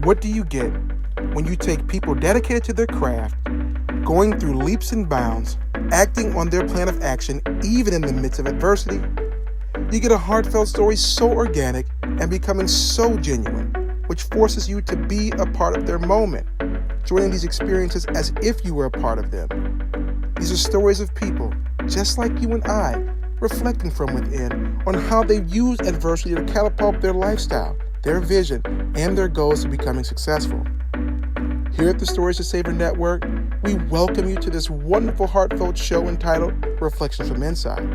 What do you get when you take people dedicated to their craft, going through leaps and bounds, acting on their plan of action even in the midst of adversity? You get a heartfelt story so organic and becoming so genuine, which forces you to be a part of their moment, joining these experiences as if you were a part of them. These are stories of people, just like you and I, reflecting from within on how they've used adversity to catapult their lifestyle, their vision, and their goals to becoming successful. Here at the Stories to Savor Network, we welcome you to this wonderful, heartfelt show entitled Reflections from Inside.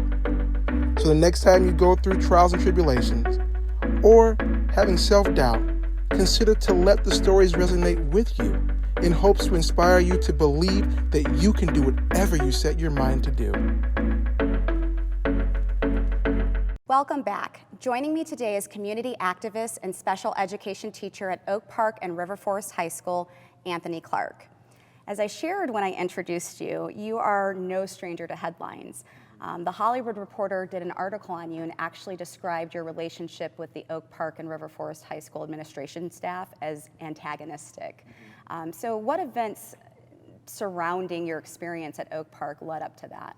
So the next time you go through trials and tribulations, or having self-doubt, consider to let the stories resonate with you in hopes to inspire you to believe that you can do whatever you set your mind to do. Welcome back. Joining me today is community activist and special education teacher at Oak Park and River Forest High School, Anthony Clark. As I shared when I introduced you, you are no stranger to headlines. The Hollywood Reporter did an article on you and actually described your relationship with the Oak Park and River Forest High School administration staff as antagonistic. So what events surrounding your experience at Oak Park led up to that?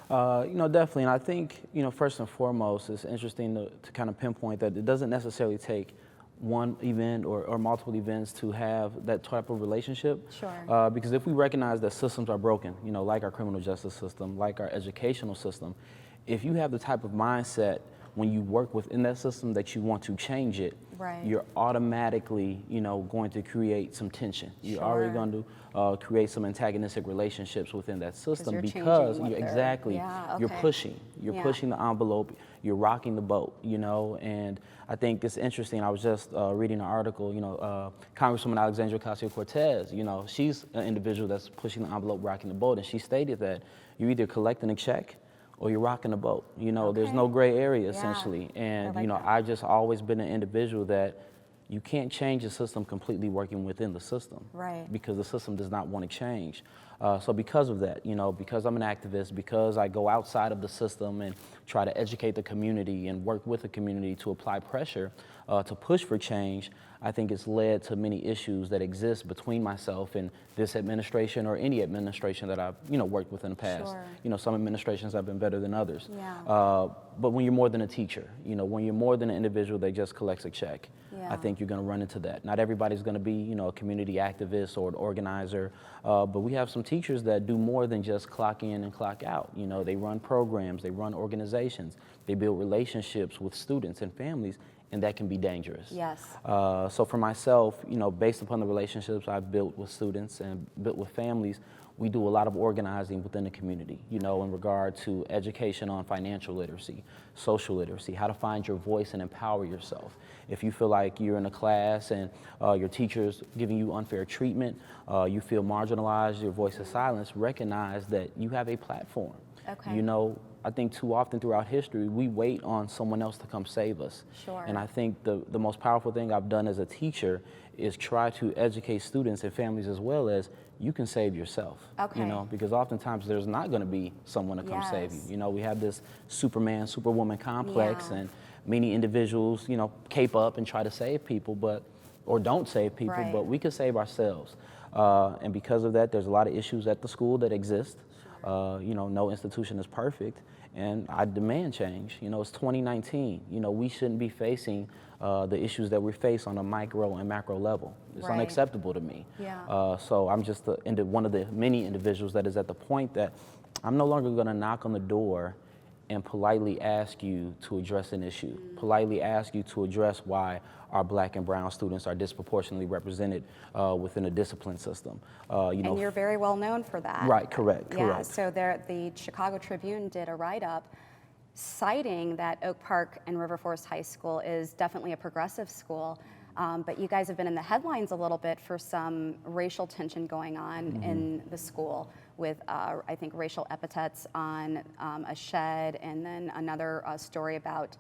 Definitely. And I think, first and foremost, it's interesting to kind of pinpoint that it doesn't necessarily take one event or multiple events to have that type of relationship. Sure. Because if we recognize that systems are broken, like our criminal justice system, like our educational system, if you have the type of mindset when you work within that system that you want to change it, right, you're automatically, going to create some tension. You're already going to create some antagonistic relationships within that system because you're pushing. You're pushing the envelope. You're rocking the boat, and I think it's interesting. I was just reading an article, Congresswoman Alexandria Ocasio-Cortez, she's an individual that's pushing the envelope, rocking the boat, and she stated that you're either collecting a check or you're rocking the boat. There's no gray area essentially. And, I've just always been an individual that you can't change the system completely working within the system. Right. Because the system does not want to change. So because of that, because I'm an activist, because I go outside of the system and try to educate the community and work with the community to apply pressure to push for change, I think it's led to many issues that exist between myself and this administration or any administration that I've, worked with in the past. Sure. Some administrations have been better than others. Yeah. But when you're more than a teacher, when you're more than an individual that just collects a check, yeah, I think you're going to run into that. Not everybody's going to be, a community activist or an organizer, but we have some teachers that do more than just clock in and clock out. They run programs, they run organizations, they build relationships with students and families, and that can be dangerous. Yes. So for myself, based upon the relationships I've built with students and built with families, we do a lot of organizing within the community, in regard to education on financial literacy, social literacy, how to find your voice and empower yourself. If you feel like you're in a class and your teacher's giving you unfair treatment, you feel marginalized, your voice is silenced, recognize that you have a platform. Okay. I think too often throughout history, we wait on someone else to come save us. Sure. And I think the most powerful thing I've done as a teacher is try to educate students and families as well as you can save yourself. Okay. Because oftentimes there's not going to be someone to come save you. We have this Superman, Superwoman complex, and many individuals, cape up and try to save people, or don't save people, right, but we can save ourselves. And because of that, there's a lot of issues at the school that exist. No institution is perfect, and I demand change. It's 2019. We shouldn't be facing the issues that we face on a micro and macro level. It's right, unacceptable to me. Yeah. So I'm just one of the many individuals that is at the point that I'm no longer going to knock on the door and politely ask you to address an issue, politely ask you to address why our Black and brown students are disproportionately represented within a discipline system. And you're very well known for that. Right, correct. So the Chicago Tribune did a write-up citing that Oak Park and River Forest High School is definitely a progressive school, but you guys have been in the headlines a little bit for some racial tension going on in the school with, I think, racial epithets on a shed, and then another story about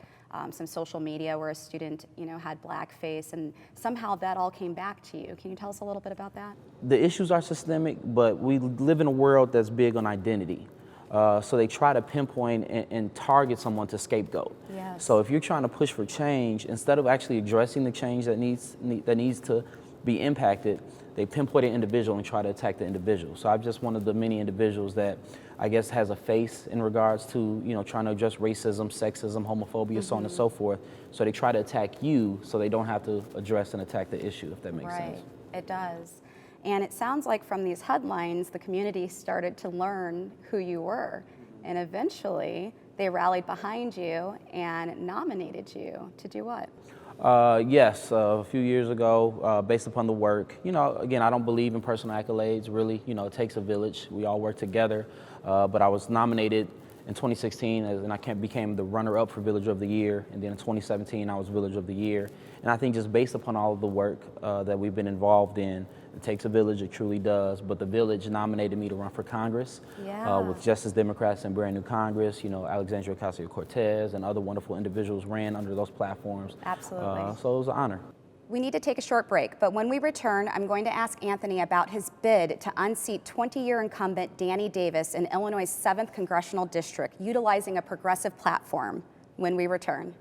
some social media where a student, had blackface, and somehow that all came back to you. Can you tell us a little bit about that? The issues are systemic, but we live in a world that's big on identity. So they try to pinpoint and target someone to scapegoat. Yes. So if you're trying to push for change, instead of actually addressing the change that needs to be impacted, they pinpoint an individual and try to attack the individual. So I'm just one of the many individuals that I guess has a face in regards to, you know, trying to address racism, sexism, homophobia, so on and so forth. So they try to attack you so they don't have to address and attack the issue, if that makes sense. Right, it does. And it sounds like from these headlines, the community started to learn who you were. And eventually, they rallied behind you and nominated you to do what? Yes, a few years ago, based upon the work, you know, again, I don't believe in personal accolades, really. You know, it takes a village. We all work together. But I was nominated in 2016, and I became the runner-up for Village of the Year. And then in 2017, I was Village of the Year. And I think just based upon all of the work that we've been involved in, it takes a village, it truly does. But the village nominated me to run for Congress with Justice Democrats and Brand New Congress. You know, Alexandria Ocasio-Cortez and other wonderful individuals ran under those platforms. Absolutely. So it was an honor. We need to take a short break, but when we return, I'm going to ask Anthony about his bid to unseat 20-year incumbent Danny Davis in Illinois' 7th Congressional District, utilizing a progressive platform. When we return.